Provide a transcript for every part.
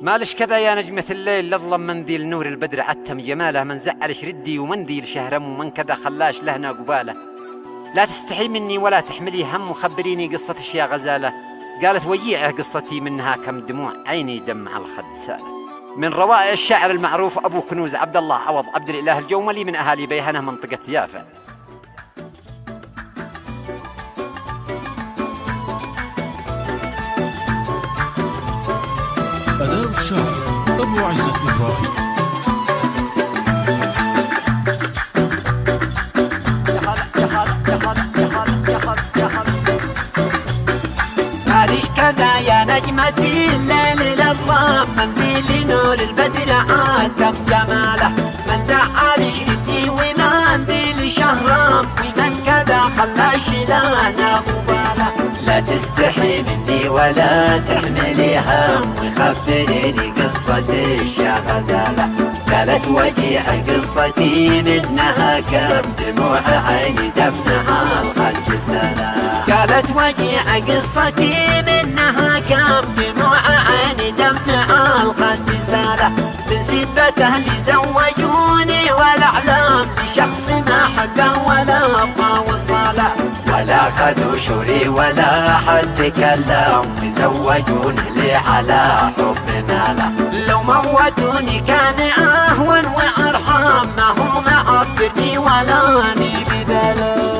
مالش كذا يا نجمة الليل لظلم منديل نور البدر عتم جماله، من زعل شردي ومنديل شهرم ومن كذا خلاش لهنا قباله. لا تستحي مني ولا تحملي هم وخبريني قصتش يا غزالة، قالت ويعه قصتي منها كم دموع عيني دمع الخد سالة. من روائع الشاعر المعروف أبو كنوز عبد الله عوض عبد الإله الجوملي من أهالي بيهنة منطقة يافا. أداء الشاعر أبو عزة إبراهيم. ماليش كذا يا نجمتي الليل للظلام، منديل نور البدر عاتم جماله، من زعل شردي ومنديل شهرام ومن كذا خلاش لنا قباله. لا تستحي مني ولا تحملي هم وخبريني قصتش يا غزالة، قالت وجيع قصتي منها كم دموع عيني دمع الخد سالة. قالت وجيع قصتي منها كم دموع عيني دمع الخد سالة، من سبته اللي زوجوني والاعلام لشخص ما حبه ولا ما وصله، ولا خذوا شوري ولا حد كلام وزوجوني لي على حب ماله. لو موتوني كان اهون وارحم، ما هو معبرني ولا اني بباله.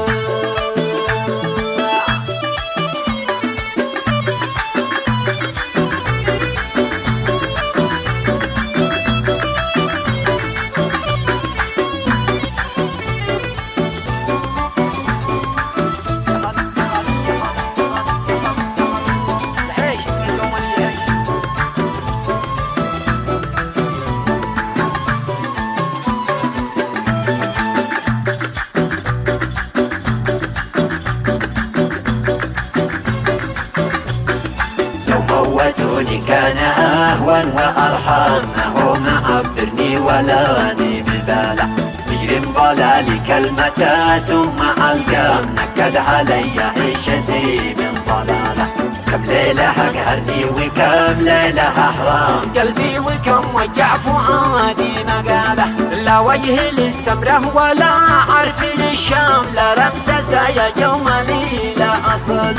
موتوني كان اهون وارحم، ما هو معبرني ولا اني بباله. بيرم ضلالي كلمته ثم القام، نكد علي عيشتي من ضلاله. كم ليله قهرني وكم ليله حرام، قلبي وكم وجع فؤادي مقاله. لا وجه للسمره ولا عرف للشام، لا رمسس يا جمالي لا اصله.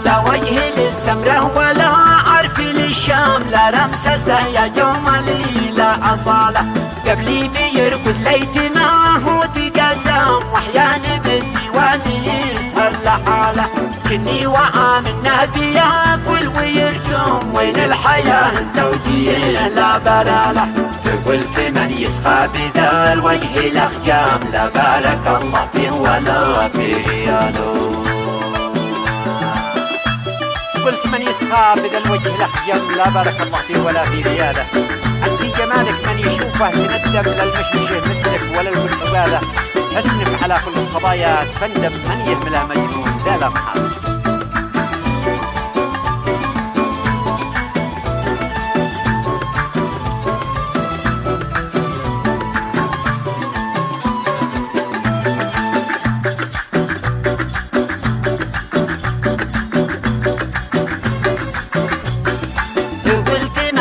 لا وجه للسمره ولا عرف للشام، لا رمسس يا جمالي لا اصاله. قبلي بيرقد ليت ما هو تقدم، واحيانا بالديوان يسهر لحاله. كني وعى منه بياكل ويرجم، وين الحياه الزوجيه لا براله. فقلت من يسخى بذا الوجه الاخجام، لا بارك الله فيه ولا في رياله. قلت من يسخى بذا الوجه الاخجم، لا بارك الله فيه ولا في رياله. انت جمالك من يشوفه يندم، للمشمشه مثلك ولا البرتقاله. حسنك على كل الصبايا تفندم، من يهمله مجنون لا لا محال.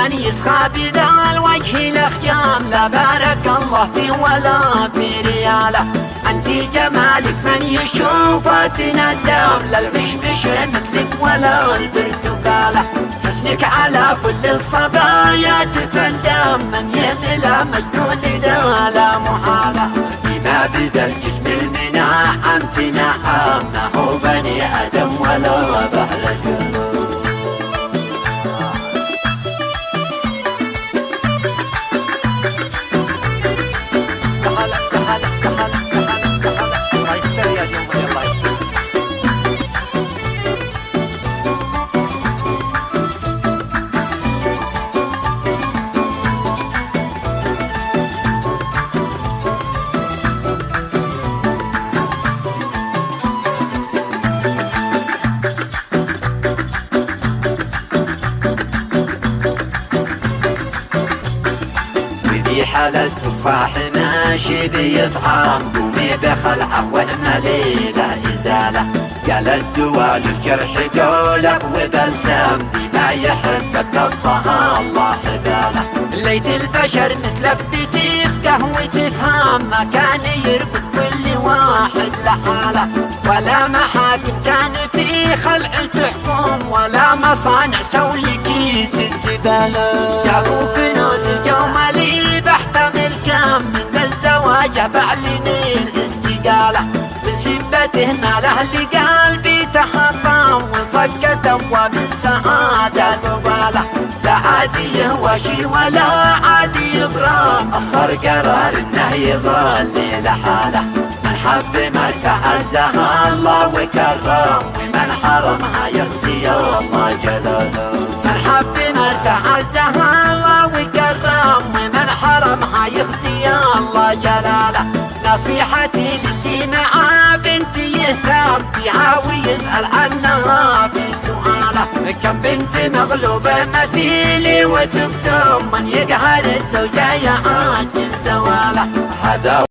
يسخى بذا الوجه الاخيام، لا بارك الله فيه ولا في رياله. انتي جمالك من يشوفه تندم، لا المشمشه مثلك ولا البرتقاله. حسنك على كل الصبايا تفندم، من يملا مجنون ذا لا محاله. بما بذا الجسم المنعم تنعم، ما هو بني ادم ولا بحر جنون. على التفاح ماشي بيطعم، قومي بخلعه واعملي له ازاله. قال الدواء للجرح قولك وبلسم، دي ما يحب التقطع الله حباله. ليت البشر مثلك بتفقه وتفهم، ما كان يربط كل واحد لحاله، ولا محاكم كان في خلع تحكم، ولا مصانع سولي كيس الزبالة. جابوا كنوز الجمالي بحتمل كم من الزواج بعلن الاستقالة، من شبته ماله لقلبي تحطم، وانفكت ابواب السعادة ذبالة. لا عادي يهوى ولا عادي يضرب، اصدر قرار انه يظل لحاله، من حب مرتع عزها الله وكرم، ومن حرمها يخزي الله جلاله. من حب مرتع عزها الله وكرم، ومن حرمها يخزي الله جلاله. نصيحتي للي مع بنتي يهتم بها ويسأل عنها بسؤاله، كم بنت مغلوبة مثيلي وتكتم، من يقهر الزوجة يعاجل زواله. هذا